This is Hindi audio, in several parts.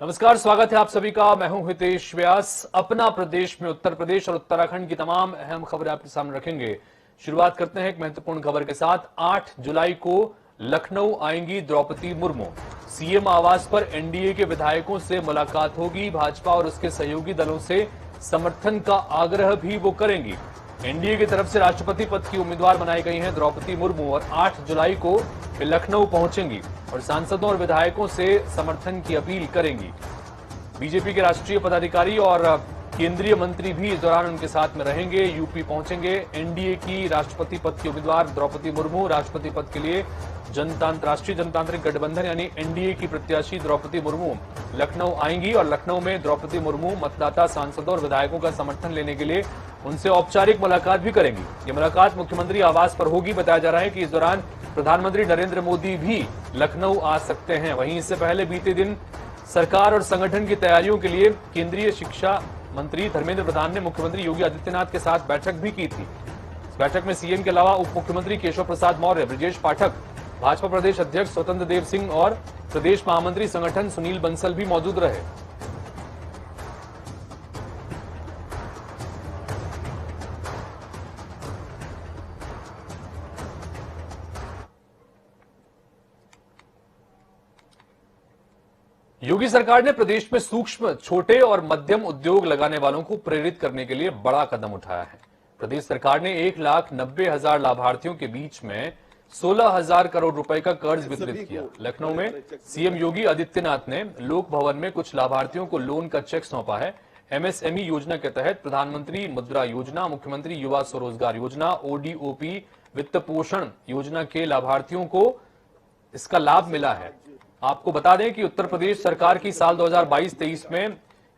नमस्कार, स्वागत है आप सभी का। मैं हूं हितेश व्यास। अपना प्रदेश में उत्तर प्रदेश और उत्तराखंड की तमाम अहम खबरें आपके सामने रखेंगे। शुरुआत करते हैं एक महत्वपूर्ण खबर के साथ। 8 जुलाई को लखनऊ आएंगी द्रौपदी मुर्मू। सीएम आवास पर एनडीए के विधायकों से मुलाकात होगी। भाजपा और उसके सहयोगी दलों से समर्थन का आग्रह भी वो करेंगी। एनडीए की तरफ से राष्ट्रपति पद की उम्मीदवार बनाई गई हैं द्रौपदी मुर्मू और 8 जुलाई को लखनऊ पहुंचेंगी और सांसदों और विधायकों से समर्थन की अपील करेंगी। बीजेपी के राष्ट्रीय पदाधिकारी और केंद्रीय मंत्री भी इस दौरान उनके साथ में रहेंगे। यूपी पहुंचेंगे। एनडीए की राष्ट्रपति पद की उम्मीदवार द्रौपदी मुर्मू, राष्ट्रपति पद के लिए राष्ट्रीय जनतांत्रिक गठबंधन यानी एनडीए की प्रत्याशी द्रौपदी मुर्मू लखनऊ आएंगी और लखनऊ में द्रौपदी मुर्मू मतदाता, सांसदों और विधायकों का समर्थन लेने के लिए उनसे औपचारिक मुलाकात भी करेंगी। ये मुलाकात मुख्यमंत्री आवास पर होगी। बताया जा रहा है कि इस दौरान प्रधानमंत्री नरेंद्र मोदी भी लखनऊ आ सकते हैं। वहीं इससे पहले बीते दिन सरकार और संगठन की तैयारियों के लिए केंद्रीय शिक्षा मंत्री धर्मेंद्र प्रधान ने मुख्यमंत्री योगी आदित्यनाथ के साथ बैठक भी की थी। इस बैठक में सीएम के अलावा उप मुख्यमंत्री केशव प्रसाद मौर्य, ब्रजेश पाठक, भाजपा प्रदेश अध्यक्ष स्वतंत्र देव सिंह और प्रदेश महामंत्री संगठन सुनील बंसल भी मौजूद रहे। योगी सरकार ने प्रदेश में सूक्ष्म, छोटे और मध्यम उद्योग लगाने वालों को प्रेरित करने के लिए बड़ा कदम उठाया है। प्रदेश सरकार ने 1,90,000 लाभार्थियों के बीच में 16,000 करोड़ रुपए का कर्ज वितरित किया। लखनऊ में सीएम योगी आदित्यनाथ ने लोक भवन में कुछ लाभार्थियों को लोन का चेक सौंपा है। एमएसएमई योजना के तहत प्रधानमंत्री मुद्रा योजना, मुख्यमंत्री युवा स्वरोजगार योजना, ओडीओपी वित्त पोषण योजना के लाभार्थियों को इसका लाभ मिला है। आपको बता दें कि उत्तर प्रदेश सरकार की साल 2022-23 में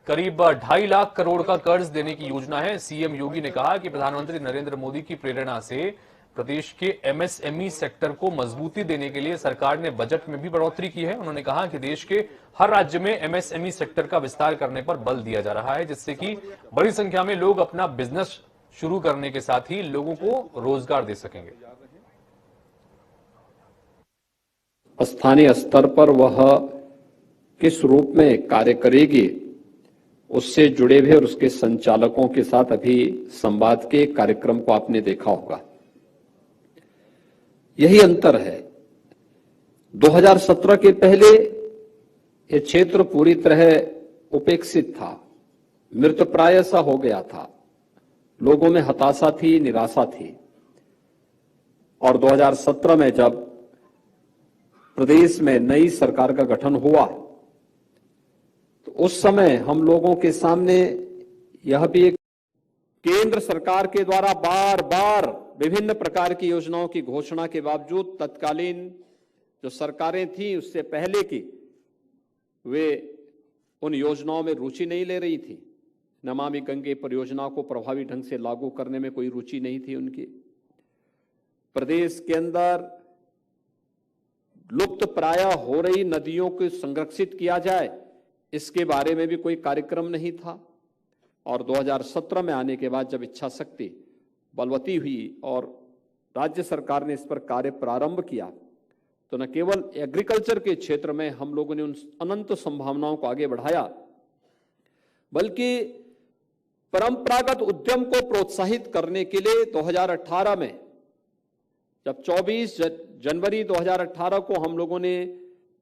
करीब 2.5 लाख करोड़ का कर्ज देने की योजना है। सीएम योगी ने कहा कि प्रधानमंत्री नरेंद्र मोदी की प्रेरणा से प्रदेश के एमएसएमई सेक्टर को मजबूती देने के लिए सरकार ने बजट में भी बढ़ोतरी की है। उन्होंने कहा कि देश के हर राज्य में एमएसएमई सेक्टर का विस्तार करने पर बल दिया जा रहा है, जिससे कि बड़ी संख्या में लोग अपना बिजनेस शुरू करने के साथ ही लोगों को रोजगार दे सकेंगे। स्थानीय स्तर पर वह किस रूप में कार्य करेगी, उससे जुड़े हुए और उसके संचालकों के साथ अभी संवाद के कार्यक्रम को आपने देखा होगा। यही अंतर है। 2017 के पहले ये क्षेत्र पूरी तरह उपेक्षित था, मृतप्राय सा हो गया था। लोगों में हताशा थी, निराशा थी। और 2017 में जब प्रदेश में नई सरकार का गठन हुआ तो उस समय हम लोगों के सामने यह भी एक केंद्र सरकार के द्वारा बार बार विभिन्न प्रकार की योजनाओं की घोषणा के बावजूद तत्कालीन जो सरकारें थी उससे पहले की, वे उन योजनाओं में रुचि नहीं ले रही थी। नमामि गंगे परियोजना को प्रभावी ढंग से लागू करने में कोई रुचि नहीं थी उनकी। प्रदेश के अंदर लुप्त प्राय हो रही नदियों को संरक्षित किया जाए, इसके बारे में भी कोई कार्यक्रम नहीं था। और 2017 में आने के बाद जब इच्छा शक्ति बलवती हुई और राज्य सरकार ने इस पर कार्य प्रारंभ किया, तो न केवल एग्रीकल्चर के क्षेत्र में हम लोगों ने उन अनंत संभावनाओं को आगे बढ़ाया, बल्कि परंपरागत उद्यम को प्रोत्साहित करने के लिए 2018 में जब 24 जनवरी 2018 को हम लोगों ने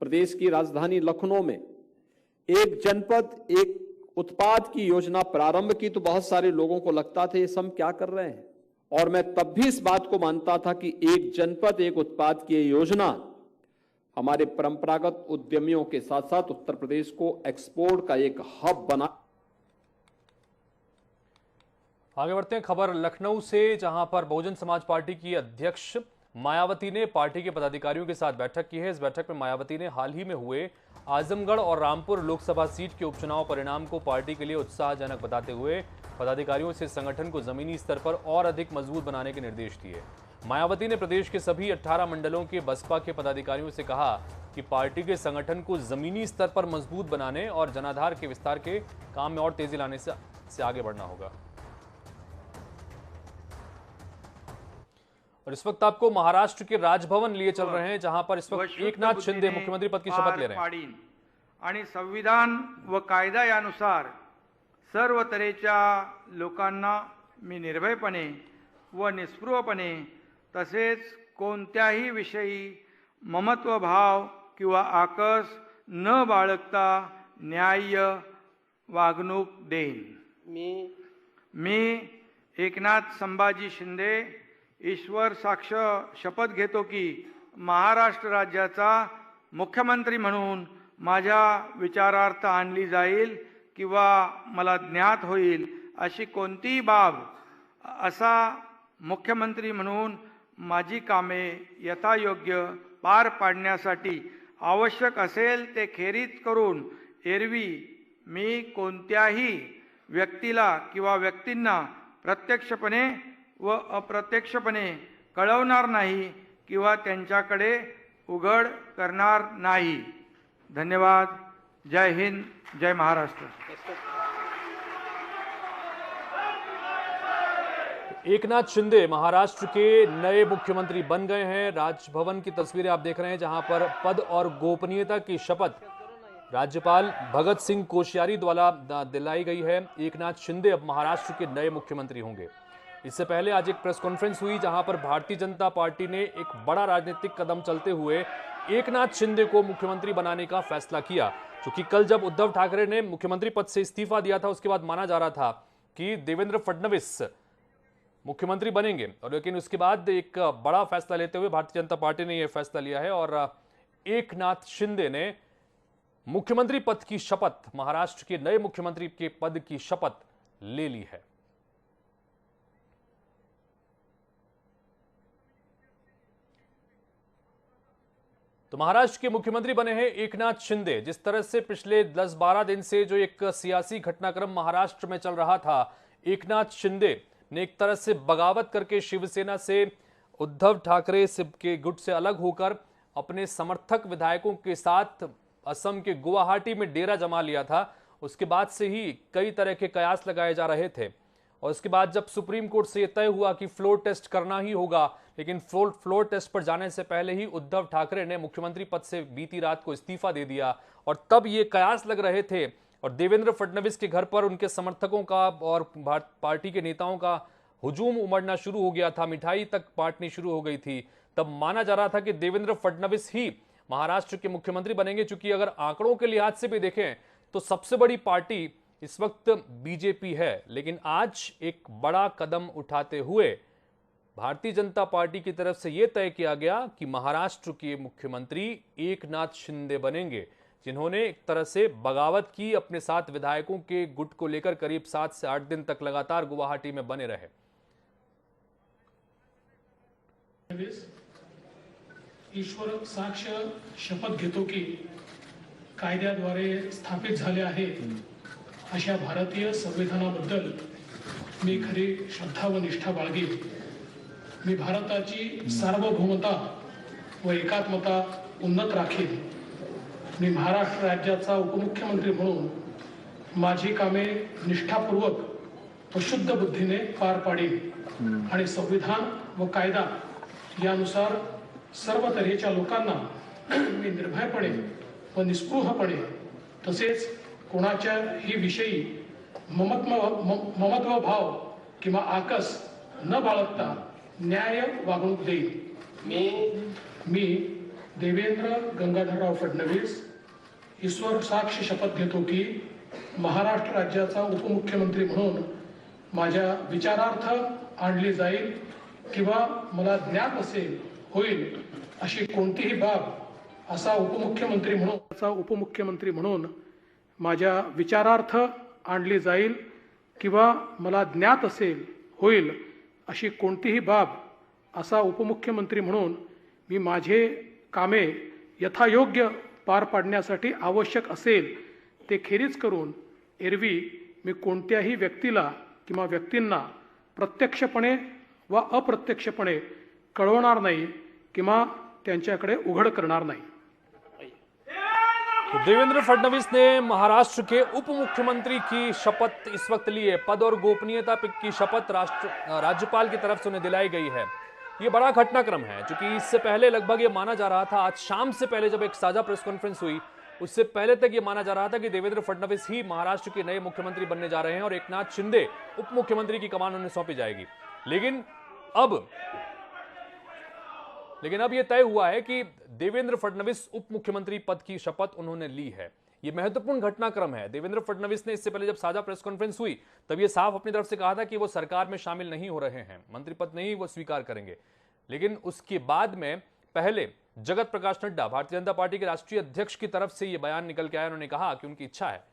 प्रदेश की राजधानी लखनऊ में एक जनपद एक उत्पाद की योजना प्रारंभ की, तो बहुत सारे लोगों को लगता था ये सब क्या कर रहे हैं। और मैं तब भी इस बात को मानता था कि एक जनपद एक उत्पाद की योजना हमारे परंपरागत उद्यमियों के साथ साथ उत्तर प्रदेश को एक्सपोर्ट का एक हब बना। आगे बढ़ते हैं खबर लखनऊ से, जहां पर बहुजन समाज पार्टी की अध्यक्ष मायावती ने पार्टी के पदाधिकारियों के साथ बैठक की है। इस बैठक में मायावती ने हाल ही में हुए आजमगढ़ और रामपुर लोकसभा सीट के उपचुनाव परिणाम को पार्टी के लिए उत्साहजनक बताते हुए पदाधिकारियों से संगठन को जमीनी स्तर पर और अधिक मजबूत बनाने के निर्देश दिए। मायावती ने प्रदेश के सभी 18 मंडलों के बसपा के पदाधिकारियों से कहा कि पार्टी के संगठन को जमीनी स्तर पर मजबूत बनाने और जनाधार के विस्तार के काम में और तेजी लाने से आगे बढ़ना होगा। और इस वक्त आपको महाराष्ट्र के राजभवन लिए चल रहे हैं, जहां पर इस वक्त एकनाथ शिंदे मुख्यमंत्री पद की शपथ ले रहे हैं। आणि संविधान व कायदा यानुसार सर्व तऱ्हेच्या लोकांना मी निर्भयपणे व निस्पृहपणे तसेच कोणत्याही विषयी ममत्वभाव किंवा आकस न बाळगता न्याय्य वागणूक देईन। मी एकनाथ संभाजी शिंदे ईश्वर साक्ष शपथ घेतो की महाराष्ट्र राज्याचा मुख्यमंत्री म्हणून माझ्या विचारार्थ आणली जाईल किंवा मला ज्ञात होईल अशी कोणतीही बाब असा मुख्यमंत्री म्हणून माझी कामे यथायोग्य पार पाडण्यासाठी आवश्यक असेल ते खेरीज करून एरवी मी कोणत्याही व्यक्तीला किंवा व्यक्तींना प्रत्यक्षपणे व अप्रत्यक्षपणे कळवणार नाही किंवा त्यांच्याकडे उघड करणार नाही। धन्यवाद। जय हिंद, जय महाराष्ट्र। एकनाथ शिंदे महाराष्ट्र के नए मुख्यमंत्री बन गए हैं। राजभवन की तस्वीरें आप देख रहे हैं जहां पर पद और गोपनीयता की शपथ राज्यपाल भगत सिंह कोश्यारी द्वारा दिलाई गई है। एकनाथ शिंदे अब महाराष्ट्र के नए मुख्यमंत्री होंगे। इससे पहले आज एक प्रेस कॉन्फ्रेंस हुई जहां पर भारतीय जनता पार्टी ने एक बड़ा राजनीतिक कदम चलते हुए एकनाथ शिंदे को मुख्यमंत्री बनाने का फैसला किया। क्योंकि कल जब उद्धव ठाकरे ने मुख्यमंत्री पद से इस्तीफा दिया था उसके बाद माना जा रहा था कि देवेंद्र फडणवीस मुख्यमंत्री बनेंगे, और लेकिन उसके बाद एक बड़ा फैसला लेते हुए भारतीय जनता पार्टी ने यह फैसला लिया है और एकनाथ शिंदे ने मुख्यमंत्री पद की शपथ, महाराष्ट्र के नए मुख्यमंत्री के पद की शपथ ले ली है। तो महाराष्ट्र के मुख्यमंत्री बने हैं एकनाथ शिंदे। जिस तरह से पिछले 10-12 दिन से जो एक सियासी घटनाक्रम महाराष्ट्र में चल रहा था, एकनाथ शिंदे ने एक तरह से बगावत करके शिवसेना से उद्धव ठाकरे के गुट से अलग होकर अपने समर्थक विधायकों के साथ असम के गुवाहाटी में डेरा जमा लिया था। उसके बाद से ही कई तरह के कयास लगाए जा रहे थे और उसके बाद जब सुप्रीम कोर्ट से यह तय हुआ कि फ्लोर टेस्ट करना ही होगा, लेकिन फ्लोर टेस्ट पर जाने से पहले ही उद्धव ठाकरे ने मुख्यमंत्री पद से बीती रात को इस्तीफा दे दिया और तब ये कयास लग रहे थे और देवेंद्र फडणवीस के घर पर उनके समर्थकों का और पार्टी के नेताओं का हुजूम उमड़ना शुरू हो गया था, मिठाई तक बांटनी शुरू हो गई थी। तब माना जा रहा था कि देवेंद्र फडणवीस ही महाराष्ट्र के मुख्यमंत्री बनेंगे, क्योंकि अगर आंकड़ों के लिहाज से भी देखें तो सबसे बड़ी पार्टी इस वक्त बीजेपी है। लेकिन आज एक बड़ा कदम उठाते हुए भारतीय जनता पार्टी की तरफ से यह तय किया गया कि महाराष्ट्र के मुख्यमंत्री एकनाथ शिंदे बनेंगे, जिन्होंने एक तरह से बगावत की, अपने साथ विधायकों के गुट को लेकर करीब 7 से 8 दिन तक लगातार गुवाहाटी में बने रहे। ईश्वर साक्ष शपथ घेतो की कायद्याद्वारे स्थापित झाले आहे अशा भारतीय संविधानाबद्दल मी खरी श्रद्धा व निष्ठा बाळगेन। मी भारताची सार्वभौमता व एकात्मता उन्नत राखीन। मी महाराष्ट्र राज्याचा उपमुख्यमंत्री म्हणून माझी कामे निष्ठापूर्वक व शुद्ध बुद्धीने पार पाडीन आणि संविधान व कायदा यानुसार सर्व तऱ्हेच्या लोकांना मी निर्भयपणे व निस्पृहपणे तसेच कोणाच्याही विषयी ममत्व भाव किंवा आकस न बाळगता न्याय वागणूक देईन। मी देवेंद्र गंगाधरराव फडणवीस ईश्वर साक्ष शपथ घेतो की महाराष्ट्र राज्याचा उपमुख्यमंत्री म्हणून माझ्या विचारार्थ आणली जाईल किंवा मला ज्ञात असेल होईल अशी कोणतीही बाब असा उपमुख्यमंत्री म्हणून माझ्या विचारार्थ आणली जाईल किंवा मला ज्ञात असेल होईल अशी कोणतीही बाब असा उपमुख्यमंत्री म्हणून मी माझे कामे यथायोग्य पार पाडण्यासाठी आवश्यक असेल ते खेरीज करून एरवी मी कोणत्याही व्यक्तीला किंवा व्यक्तींना प्रत्यक्षपणे व अप्रत्यक्षपणे कळवणार नाही किंवा त्यांच्याकडे उघड करणार नाही। तो देवेंद्र फडणवीस ने महाराष्ट्र के उप मुख्यमंत्री की शपथ इस वक्त ली है। पद और गोपनीयता की शपथ राज्यपाल की तरफ से उन्हें दिलाई गई है। ये बड़ा घटनाक्रम है, क्योंकि इससे पहले लगभग ये माना जा रहा था, आज शाम से पहले जब एक साझा प्रेस कॉन्फ्रेंस हुई उससे पहले तक यह माना जा रहा था कि देवेंद्र फडणवीस ही महाराष्ट्र के नए मुख्यमंत्री बनने जा रहे हैं और एकनाथ शिंदे उप मुख्यमंत्री की कमान उन्हें सौंपी जाएगी। लेकिन अब यह तय हुआ है कि देवेंद्र फडणवीस उप मुख्यमंत्री पद की शपथ उन्होंने ली है। यह महत्वपूर्ण घटनाक्रम है। देवेंद्र फडणवीस ने इससे पहले जब साझा प्रेस कॉन्फ्रेंस हुई तब यह साफ अपनी तरफ से कहा था कि वो सरकार में शामिल नहीं हो रहे हैं, मंत्री पद नहीं वो स्वीकार करेंगे। लेकिन उसके बाद में पहले जगत प्रकाश नड्डा, भारतीय जनता पार्टी के राष्ट्रीय अध्यक्ष की तरफ से यह बयान निकल के आया। उन्होंने कहा कि उनकी इच्छा है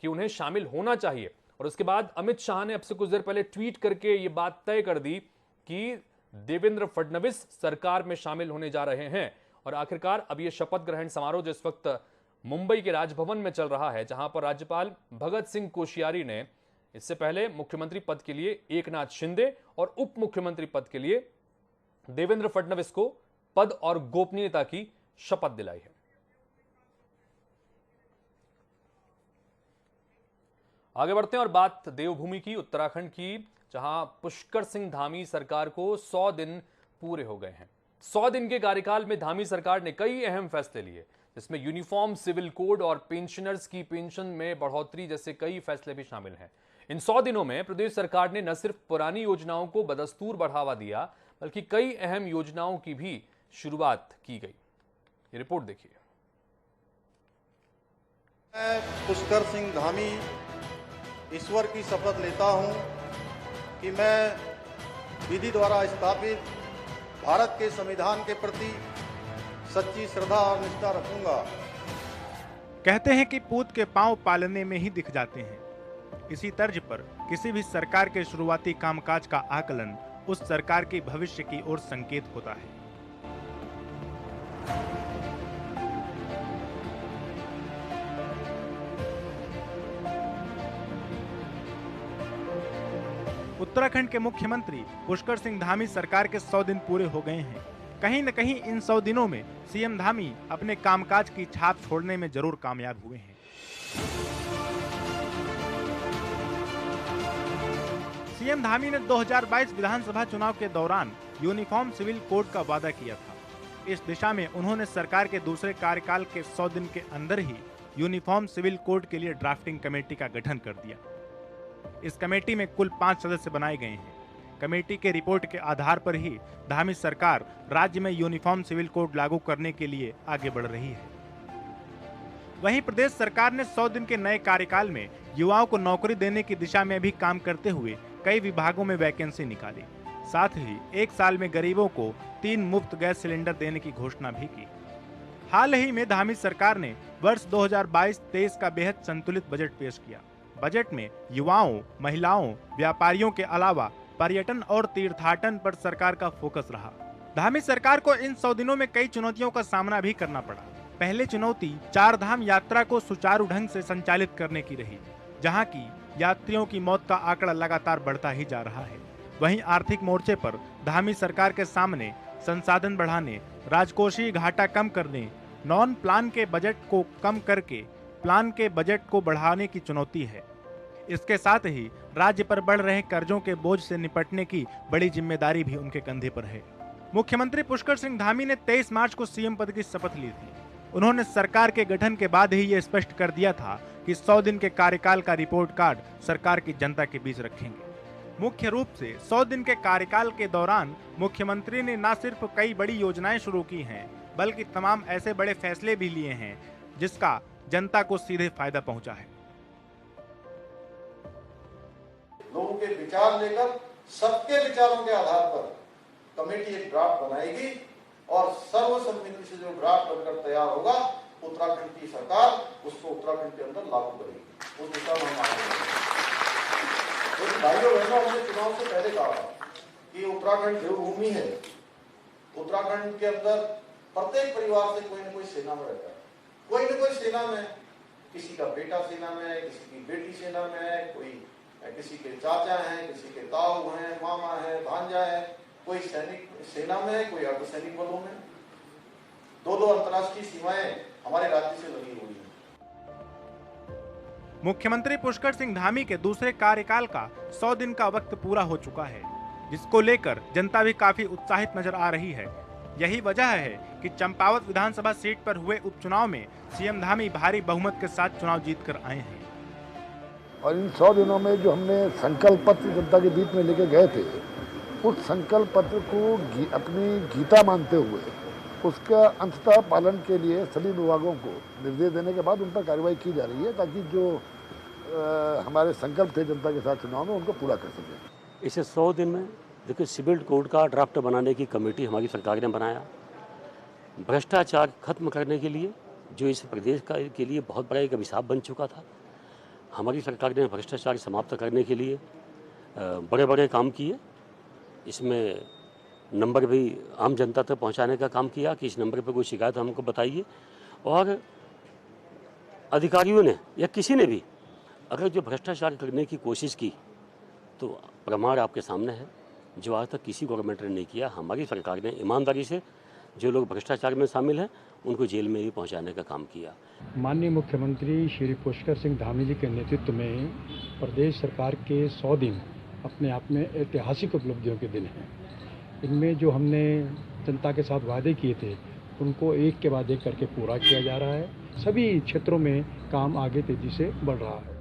कि उन्हें शामिल होना चाहिए। और उसके बाद अमित शाह ने अब से कुछ देर पहले ट्वीट करके यह बात तय कर दी कि देवेंद्र फडणवीस सरकार में शामिल होने जा रहे हैं। और आखिरकार अब यह शपथ ग्रहण समारोह जो इस वक्त मुंबई के राजभवन में चल रहा है, जहां पर राज्यपाल भगत सिंह कोश्यारी ने इससे पहले मुख्यमंत्री पद के लिए एकनाथ शिंदे और उप मुख्यमंत्री पद के लिए देवेंद्र फडणवीस को पद और गोपनीयता की शपथ दिलाई है। आगे बढ़ते हैं और बात देवभूमि की, उत्तराखंड की, जहां पुष्कर सिंह धामी सरकार को 100 दिन पूरे हो गए हैं। 100 दिन के कार्यकाल में धामी सरकार ने कई अहम फैसले लिए, जिसमें यूनिफॉर्म सिविल कोड और पेंशनर्स की पेंशन में बढ़ोतरी जैसे कई फैसले भी शामिल हैं। इन 100 दिनों में प्रदेश सरकार ने न सिर्फ पुरानी योजनाओं को बदस्तूर बढ़ावा दिया, बल्कि कई अहम योजनाओं की भी शुरुआत की गई। ये रिपोर्ट देखिए। मैं पुष्कर सिंह धामी ईश्वर की शपथ लेता हूं कि मैं विधि द्वारा स्थापित भारत के संविधान के प्रति सच्ची श्रद्धा और निष्ठा रखूंगा। कहते हैं कि पूत के पांव पालने में ही दिख जाते हैं। इसी तर्ज पर किसी भी सरकार के शुरुआती कामकाज का आकलन उस सरकार के भविष्य की ओर संकेत होता है। उत्तराखंड के मुख्यमंत्री पुष्कर सिंह धामी सरकार के 100 दिन पूरे हो गए हैं। कहीं न कहीं इन 100 दिनों में सीएम धामी अपने कामकाज की छाप छोड़ने में जरूर कामयाब हुए हैं। सीएम धामी ने 2022 विधानसभा चुनाव के दौरान यूनिफॉर्म सिविल कोड का वादा किया था। इस दिशा में उन्होंने सरकार के दूसरे कार्यकाल के 100 दिन के अंदर ही यूनिफॉर्म सिविल कोड के लिए ड्राफ्टिंग कमेटी का गठन कर दिया। इस कमेटी में कुल 5 सदस्य बनाए गए हैं। कमेटी के रिपोर्ट के आधार पर ही धामी सरकार राज्य में यूनिफॉर्म सिविल कोड लागू करने के लिए आगे बढ़ रही है। वहीं प्रदेश सरकार ने 100 दिन के नए कार्यकाल में युवाओं को नौकरी देने की दिशा में भी काम करते हुए कई विभागों में वैकेंसी निकाली। साथ ही 1 साल में गरीबों को 3 मुफ्त गैस सिलेंडर देने की घोषणा भी की। हाल ही में धामी सरकार ने वर्ष 2022-23 का बेहद संतुलित बजट पेश किया। बजट में युवाओं, महिलाओं, व्यापारियों के अलावा पर्यटन और तीर्थाटन पर सरकार का फोकस रहा। धामी सरकार को इन 100 दिनों में कई चुनौतियों का सामना भी करना पड़ा। पहली चुनौती 4 धाम यात्रा को सुचारू ढंग से संचालित करने की रही, जहां की यात्रियों की मौत का आंकड़ा लगातार बढ़ता ही जा रहा है। वहीं आर्थिक मोर्चे पर धामी सरकार के सामने संसाधन बढ़ाने, राजकोषीय घाटा कम करने, नॉन प्लान के बजट को कम करके प्लान के बजट को बढ़ाने की चुनौती है। इसके साथ ही राज्य पर बढ़ रहे कर्जों के बोझ से निपटने की बड़ी जिम्मेदारी भी उनके कंधे पर है। मुख्यमंत्री पुष्कर सिंह धामी ने 23 मार्च को सीएम पद की शपथ ली थी। उन्होंने सरकार के गठन के बाद ही ये स्पष्ट कर दिया था कि 100 दिन के कार्यकाल का रिपोर्ट कार्ड सरकार की जनता के बीच रखेंगे। मुख्य रूप से 100 दिन के कार्यकाल के दौरान मुख्यमंत्री ने न सिर्फ कई बड़ी योजनाएं शुरू की हैं, बल्कि तमाम ऐसे बड़े फैसले भी लिए हैं जिसका जनता को सीधे फायदा पहुंचा है। लोगों के विचार लेकर सबके विचारों के आधार पर कमेटी एक ड्राफ्ट बनाएगी और सर्वसम्मति से जो ड्राफ्ट बनकर तैयार होगा, उत्तराखंड की सरकार उसको उत्तराखंड के अंदर लागू करेगी। उस दिशा में हम आगे बढ़ेंगे। तो भाइयों बहनों, हमने चुनाव से पहले कहा कि उत्तराखंड देवभूमि है। उत्तराखंड के अंदर प्रत्येक परिवार से कोई न कोई सेना में रहता है। कोई न कोई सेना में, किसी का बेटा सेना में है, किसी की बेटी सेना में है, कोई किसी के चाचा हैं, किसी के ताऊ हैं, मामा है, भांजा है, कोई सैनिक सेना में है, कोई अर्धसैनिक बलों में। 2 अंतर्राष्ट्रीय सीमाएं हमारे राज्य से लगी हुई हैं। मुख्यमंत्री पुष्कर सिंह धामी के दूसरे कार्यकाल का 100 दिन का वक्त पूरा हो चुका है, जिसको लेकर जनता भी काफी उत्साहित नजर आ रही है। यही वजह है कि चंपावत विधानसभा सीट पर हुए उपचुनाव में सीएम धामी भारी बहुमत के साथ चुनाव जीतकर आए हैं। और इन 100 दिनों में जो हमने संकल्प पत्र जनता के बीच में लेके गए थे, उस संकल्प पत्र को अपनी गीता मानते हुए उसका अंततः पालन के लिए सभी विभागों को निर्देश देने के बाद उन पर कार्रवाई की जा रही है, ताकि जो हमारे संकल्प थे जनता के साथ चुनाव में उनको पूरा कर सकें। इसे 100 दिन में देखिए सिविल कोड का ड्राफ्ट बनाने की कमेटी हमारी सरकार ने बनाया। भ्रष्टाचार खत्म करने के लिए, जो इस प्रदेश का के लिए बहुत बड़ा एक अभिशाप बन चुका था, हमारी सरकार ने भ्रष्टाचार समाप्त करने के लिए बड़े बड़े काम किए। इसमें नंबर भी आम जनता तक पहुंचाने का काम किया कि इस नंबर पर कोई शिकायत हमको बताइए, और अधिकारियों ने या किसी ने भी अगर जो भ्रष्टाचार करने की कोशिश की तो प्रमाण आपके सामने है, जो आज तक किसी गवर्नमेंट ने नहीं किया। हमारी सरकार ने ईमानदारी से जो लोग भ्रष्टाचार में शामिल हैं उनको जेल में भी पहुंचाने का काम किया। माननीय मुख्यमंत्री श्री पुष्कर सिंह धामी जी के नेतृत्व में प्रदेश सरकार के 100 दिन अपने आप में ऐतिहासिक उपलब्धियों के दिन हैं। इनमें जो हमने जनता के साथ वादे किए थे उनको एक के बाद एक करके पूरा किया जा रहा है। सभी क्षेत्रों में काम आगे तेजी से बढ़ रहा है।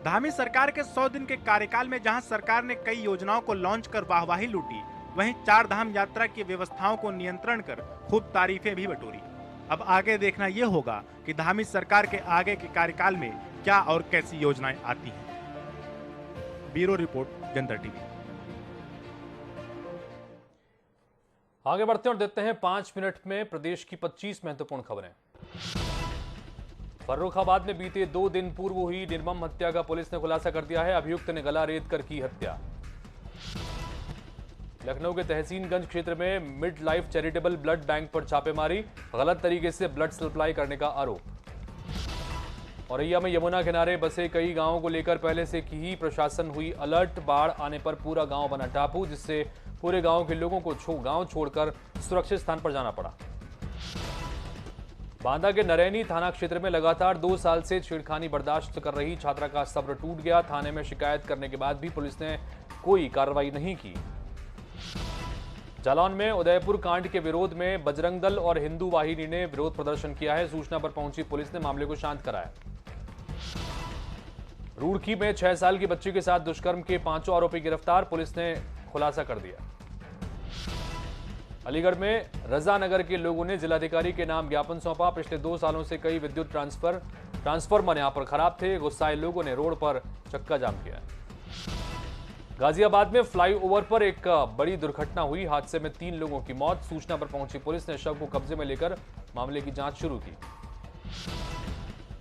धामी सरकार के 100 दिन के कार्यकाल में जहां सरकार ने कई योजनाओं को लॉन्च कर वाहवाही लूटी, वहीं 4 धाम यात्रा की व्यवस्थाओं को नियंत्रण कर खूब तारीफें भी बटोरी। अब आगे देखना यह होगा कि धामी सरकार के आगे के कार्यकाल में क्या और कैसी योजनाएं आती हैं। ब्यूरो रिपोर्ट, जनता टीवी। आगे बढ़ते हैं और देखते हैं 5 मिनट में प्रदेश की 25 महत्वपूर्ण खबरें। फर्रुखाबाद में बीते 2 दिन पूर्व हुई निर्मम हत्या का पुलिस ने खुलासा कर दिया है। अभियुक्त ने गला रेत कर की हत्या। लखनऊ के तहसीनगंज क्षेत्र में mid life charitable blood bank पर छापेमारी, गलत तरीके से ब्लड सप्लाई करने का आरोप। औरैया में यमुना किनारे बसे कई गांवों को लेकर पहले से ही प्रशासन हुई अलर्ट। बाढ़ आने पर पूरा गांव बना टापू, जिससे पूरे गांव के लोगों को गांव छोड़कर सुरक्षित स्थान पर जाना पड़ा। बांदा के नरैनी थाना क्षेत्र में लगातार 2 साल से छेड़खानी बर्दाश्त कर रही छात्रा का सब्र टूट गया। थाने में शिकायत करने के बाद भी पुलिस ने कोई कार्रवाई नहीं की। जालौन में उदयपुर कांड के विरोध में बजरंग दल और हिंदू वाहिनी ने विरोध प्रदर्शन किया है। सूचना पर पहुंची पुलिस ने मामले को शांत कराया। रुड़की में 6 साल की बच्ची के साथ दुष्कर्म के 5 आरोपी गिरफ्तार, पुलिस ने खुलासा कर दिया। अलीगढ़ में रजानगर के लोगों ने जिलाधिकारी के नाम ज्ञापन सौंपा। पिछले 2 सालों से कई विद्युत ट्रांसफार्मर यहां पर खराब थे। गुस्साए लोगों ने रोड पर चक्का जाम किया। गाजियाबाद में फ्लाईओवर पर एक बड़ी दुर्घटना हुई। हादसे में 3 लोगों की मौत। सूचना पर पहुंची पुलिस ने शव को कब्जे में लेकर मामले की जांच शुरू की।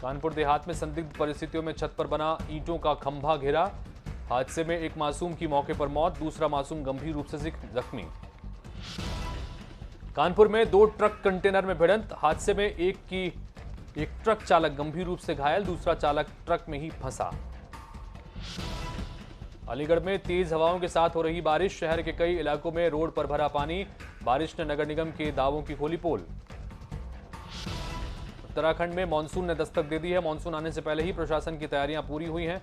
कानपुर देहात में संदिग्ध परिस्थितियों में छत पर बना ईंटों का खंभा घिरा। हादसे में एक मासूम की मौके पर मौत, दूसरा मासूम गंभीर रूप से जख्मी। कानपुर में 2 ट्रक कंटेनर में भिड़ंत। हादसे में एक ट्रक चालक गंभीर रूप से घायल, दूसरा चालक ट्रक में ही फंसा। अलीगढ़ में तेज हवाओं के साथ हो रही बारिश, शहर के कई इलाकों में रोड पर भरा पानी। बारिश ने नगर निगम के दावों की खोली पोल। उत्तराखंड में मानसून ने दस्तक दे दी है। मानसून आने से पहले ही प्रशासन की तैयारियां पूरी हुई हैं।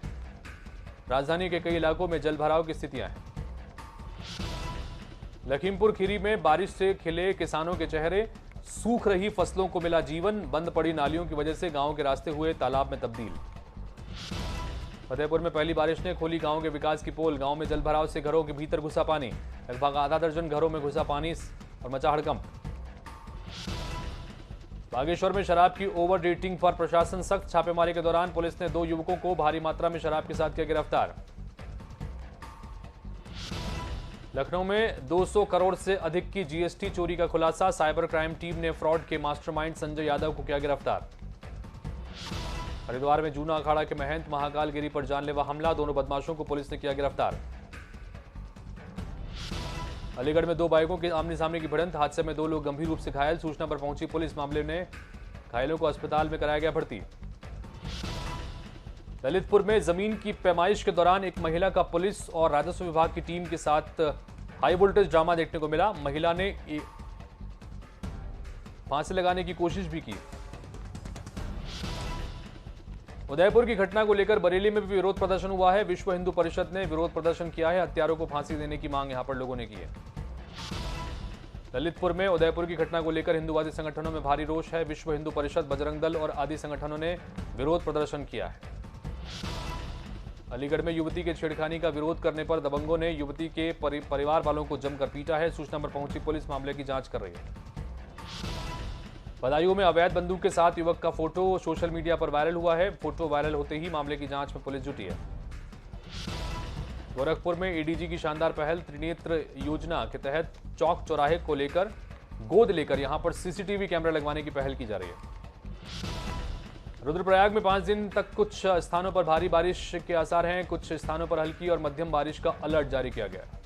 राजधानी के कई इलाकों में जलभराव की स्थितियां हैं। लखीमपुर खीरी में बारिश से खिले किसानों के चेहरे, सूख रही फसलों को मिला जीवन। बंद पड़ी नालियों की वजह से गांव के रास्ते हुए तालाब में तब्दील। फतेहपुर में पहली बारिश ने खोली गांव के विकास की पोल। गांव में जलभराव से घरों के भीतर घुसा पानी। लगभग आधा दर्जन घरों में घुसा पानी और मचा हड़कंप। बागेश्वर में शराब की ओवर रेटिंग पर प्रशासन सख्त। छापेमारी के दौरान पुलिस ने 2 युवकों को भारी मात्रा में शराब के साथ किया गिरफ्तार। लखनऊ में 200 करोड़ से अधिक की जीएसटी चोरी का खुलासा। साइबर क्राइम टीम ने फ्रॉड के मास्टरमाइंड संजय यादव को किया गिरफ्तार। हरिद्वार में जूना अखाड़ा के महंत महाकाल गिरी पर जानलेवा हमला, दोनों बदमाशों को पुलिस ने किया गिरफ्तार। अलीगढ़ में 2 बाइकों के आमने सामने की भिड़ंत, हादसे में 2 लोग गंभीर रूप से घायल। सूचना पर पहुंची पुलिस, मामले में घायलों को अस्पताल में कराया गया भर्ती। ललितपुर में जमीन की पैमाइश के दौरान एक महिला का पुलिस और राजस्व विभाग की टीम के साथ हाई वोल्टेज ड्रामा देखने को मिला। महिला ने फांसी लगाने की कोशिश भी की। उदयपुर की घटना को लेकर बरेली में भी विरोध प्रदर्शन हुआ है। विश्व हिंदू परिषद ने विरोध प्रदर्शन किया है। हत्यारों को फांसी देने की मांग यहां पर लोगों ने की है। ललितपुर में उदयपुर की घटना को लेकर हिंदुवादी संगठनों में भारी रोष है। विश्व हिंदू परिषद, बजरंग दल और आदि संगठनों ने विरोध प्रदर्शन किया है। अलीगढ़ में युवती के छेड़खानी का विरोध करने पर दबंगों ने युवती के परिवार वालों को जमकर पीटा है। सूचना पर पहुंची पुलिस मामले की जांच कर रही है। बदायूं में अवैध बंदूक के साथ युवक का फोटो सोशल मीडिया पर वायरल हुआ है। फोटो वायरल होते ही मामले की जांच में पुलिस जुटी है। गोरखपुर में एडीजी की शानदार पहल, त्रिनेत्र योजना के तहत चौक चौराहे को लेकर गोद लेकर यहां पर सीसीटीवी कैमरा लगवाने की पहल की जा रही है। रुद्रप्रयाग में 5 दिन तक कुछ स्थानों पर भारी बारिश के आसार हैं। कुछ स्थानों पर हल्की और मध्यम बारिश का अलर्ट जारी किया गया है।